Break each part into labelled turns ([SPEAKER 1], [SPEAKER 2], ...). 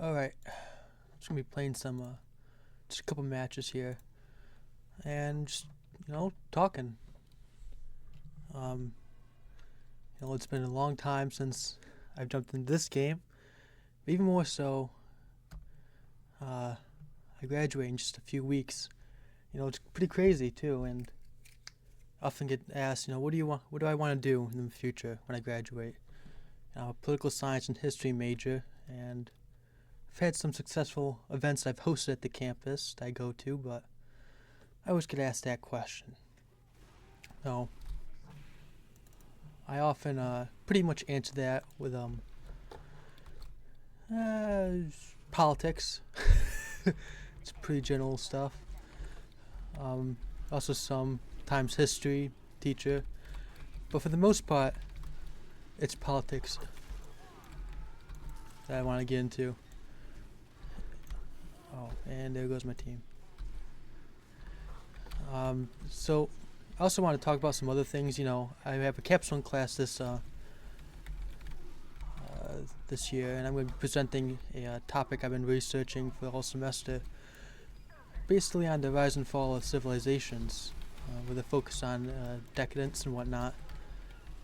[SPEAKER 1] Alright, just gonna be playing some, just a couple matches here, and just, talking. Um, it's been a long time since I've jumped into this game, but even more so, I graduate in just a few weeks. It's pretty crazy too, and I often get asked, what do I want to do in the future when I graduate? I'm a political science and history major, and I've had some successful events I've hosted at the campus that I go to, but I always get asked that question. So I often pretty much answer that with politics. It's pretty general stuff. Also sometimes history teacher, but for the most part, it's politics that I want to get into. Oh, and there goes my team. So I also want to talk about some other things. I have a capstone class this year, and I'm going to be presenting a topic I've been researching for the whole semester, basically on the rise and fall of civilizations, with a focus on decadence and whatnot.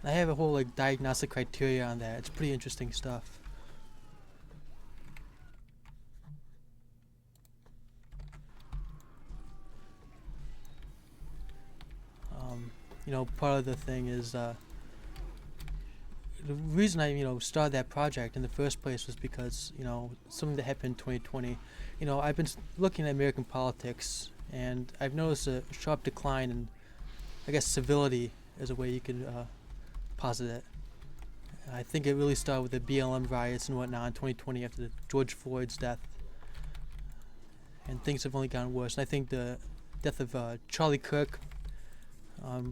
[SPEAKER 1] And I have a whole diagnostic criteria on that. It's pretty interesting stuff. Part of the thing is the reason I started that project in the first place was because something that happened in 2020. I've been looking at American politics, and I've noticed a sharp decline in, I guess, civility is a way you could posit it. I think it really started with the BLM riots and whatnot in 2020 after the George Floyd's death, and things have only gotten worse. And I think the death of Charlie Kirk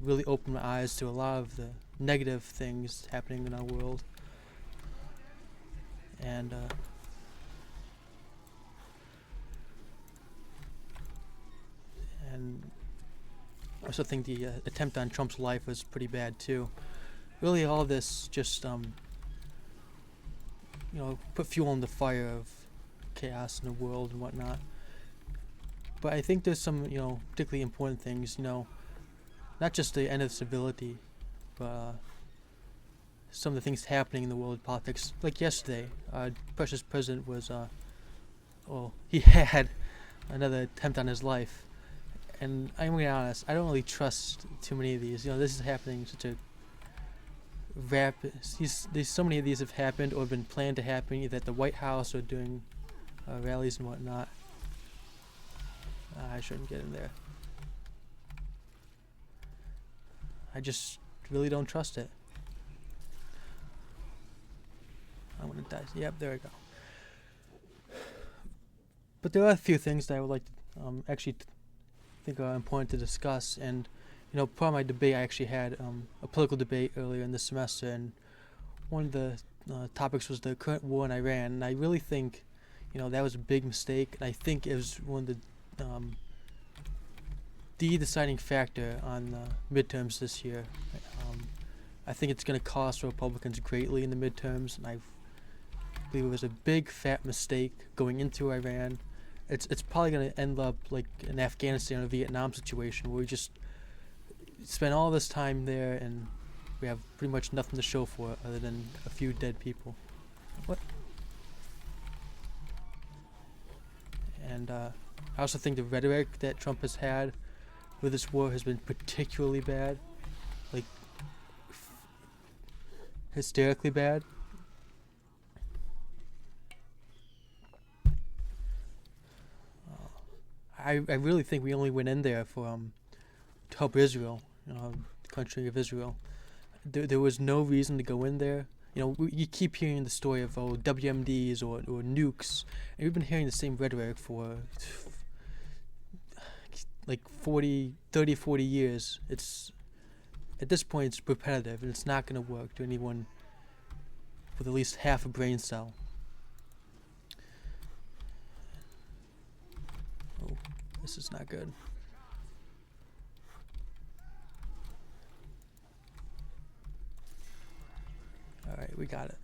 [SPEAKER 1] really opened my eyes to a lot of the negative things happening in our world. And I also think the attempt on Trump's life was pretty bad too. Really, all this just put fuel in the fire of chaos in the world and whatnot. But I think there's some particularly important things. Not just the end of civility, but some of the things happening in the world of politics. Like yesterday, precious president was, he had another attempt on his life. And I'm going to be honest, I don't really trust too many of these. This is happening such a rapid. There's so many of these have happened or have been planned to happen, either at the White House or doing rallies and whatnot. I shouldn't get in there. I just really don't trust it. I'm gonna die. Yep, there we go. But there are a few things that I would like to actually think are important to discuss. And part of my debate, I actually had a political debate earlier in the semester, and one of the topics was the current war in Iran. And I really think that was a big mistake, and I think it was one of the deciding factor on the midterms this year. I think it's going to cost Republicans greatly in the midterms, and I believe it was a big fat mistake going into Iran. It's probably going to end up like an Afghanistan or Vietnam situation where we just spend all this time there and we have pretty much nothing to show for it other than a few dead people. What? And I also think the rhetoric that Trump has had with this war has been particularly bad, like hysterically bad. I really think we only went in there for to help Israel, the country of Israel. There was no reason to go in there. You keep hearing the story of WMDs or nukes, and we've been hearing the same rhetoric for like 40 years. It's at this point it's repetitive, and it's not going to work to anyone with at least half a brain cell. Oh, this is not good. Alright, we got it.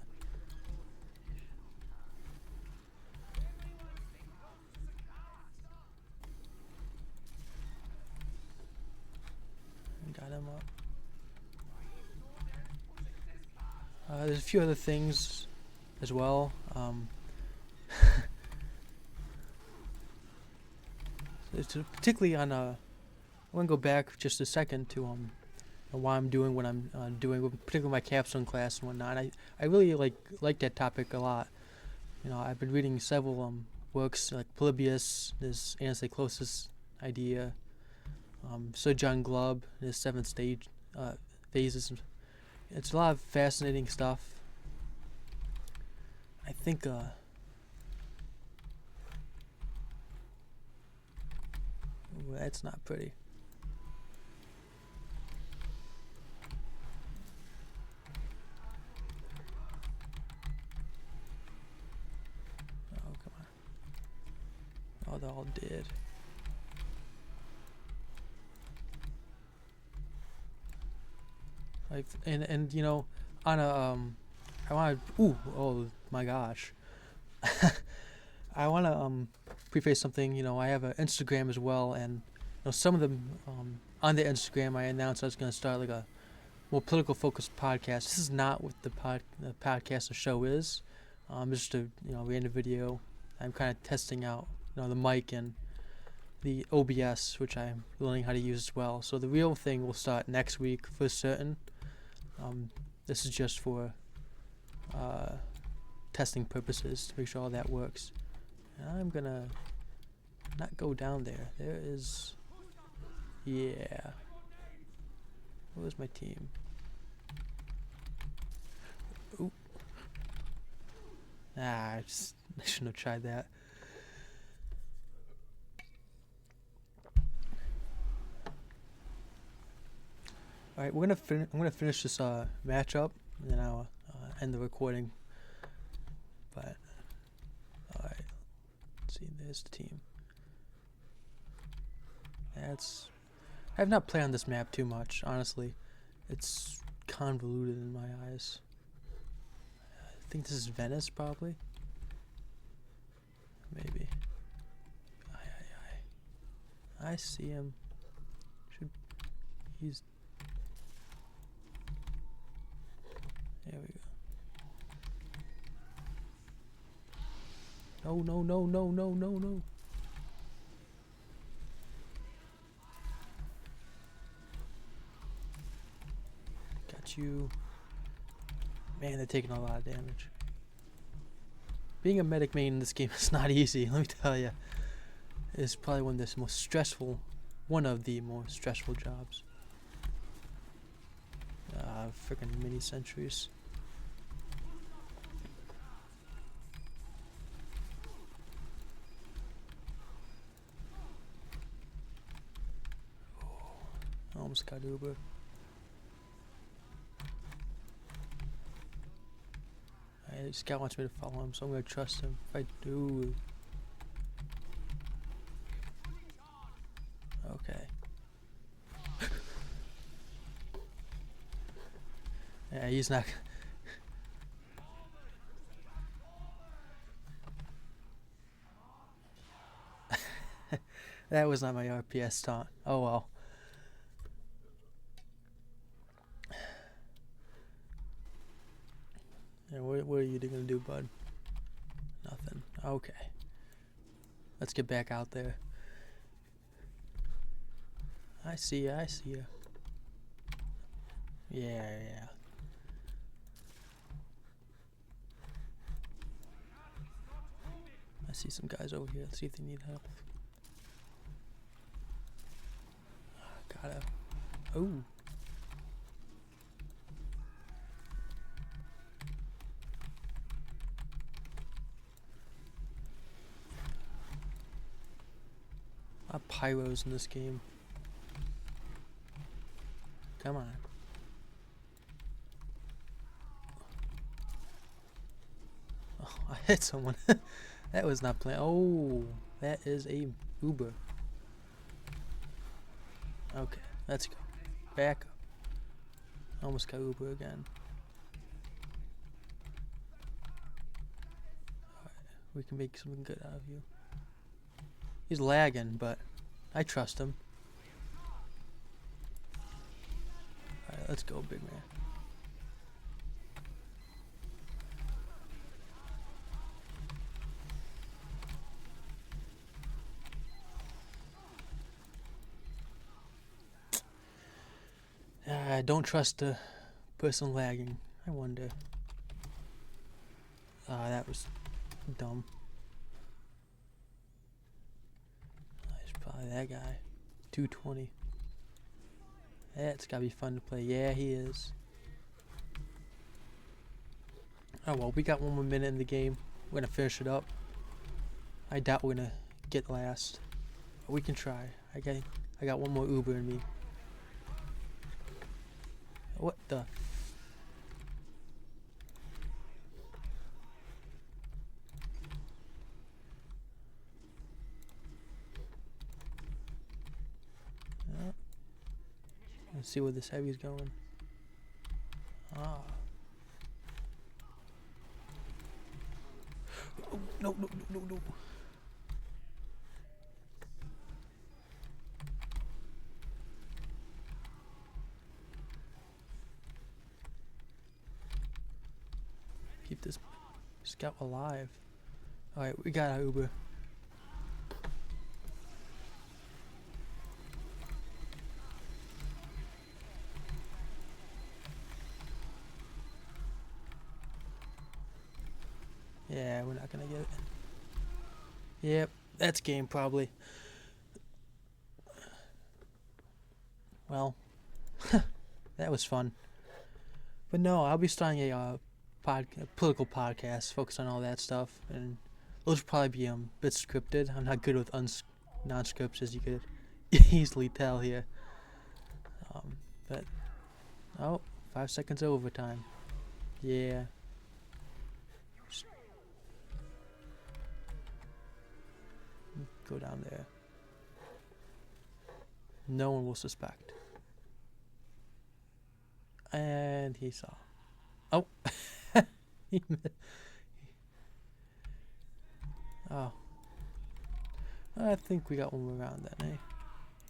[SPEAKER 1] them up. There's a few other things as well. It's particularly on I want to go back just a second to why I'm doing what I'm doing, particularly my capstone class and whatnot. I really like that topic a lot. You know, I've been reading several works like Polybius, his anti-closis idea, Sir John Glubb, his 7 stage phases. It's a lot of fascinating stuff. I think ooh, that's not pretty. Oh, come on. Oh, they're all dead. And you know, on a I want to oh my gosh. I want to preface something. You know, I have an Instagram as well, and you know, some of them on the Instagram I announced I was going to start like a more political focused podcast. This is not what the podcast or show is. Just a random video. I'm kind of testing out the mic and the OBS, which I'm learning how to use as well. So the real thing will start next week for certain. This is just for testing purposes to make sure all that works. And I'm gonna not go down there. There is, yeah. Where's my team? Ooh. I shouldn't have tried that. All right, I'm gonna finish this matchup, and then I'll end the recording. But all right, let's see. There's the team. I have not played on this map too much, honestly. It's convoluted in my eyes. I think this is Venice, probably. Maybe. I see him. He's. There we go. No. Got you. Man, they're taking a lot of damage. Being a medic main in this game is not easy, let me tell you. It's probably one of the most stressful jobs. Freaking mini sentries. Oh, almost got Uber. This guy wants me to follow him, so I'm gonna trust him. If I do. Okay. Yeah, he's not. That was not my RPS taunt. Oh well. Yeah, what are you gonna do, bud? Nothing. Okay. Let's get back out there. I see ya. Yeah. I see some guys over here. Let's see if they need help. Gotta. Oh. A lot of pyros in this game. Come on. Oh, I hit someone. That was not planned. Oh, that is a Uber. Okay, let's go. Back up. Almost got Uber again. Alright, we can make something good out of you. He's lagging, but I trust him. let's go, big man. I don't trust the person lagging. I wonder. That was dumb. It's probably that guy. 220. That's gotta be fun to play. Yeah, he is. Oh well, we got 1 more minute in the game. We're gonna finish it up. I doubt we're gonna get last. But we can try. I got 1 more Uber in me. What the? Let's see where this heavy's going. Ah. Oh, no, no, no, no, no. Keep this scout alive. Alright, we got our Uber. Yeah, we're not gonna get it. Yep, that's game probably. Well, that was fun. But no, I'll be starting a political podcast focused on all that stuff, and those will probably be a bit scripted. I'm not good with non-scripts, as you could easily tell here. But oh, 5 seconds overtime. Yeah. Go down there. No one will suspect. And he saw. Oh. Oh. I think we got 1 more round then, eh?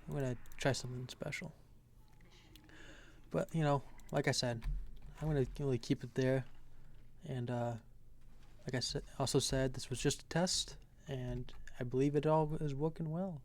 [SPEAKER 1] I'm gonna try something special. But, you know, like I said, I'm gonna really keep it there. And, like I said, also said, this was just a test. And I believe it all is working well.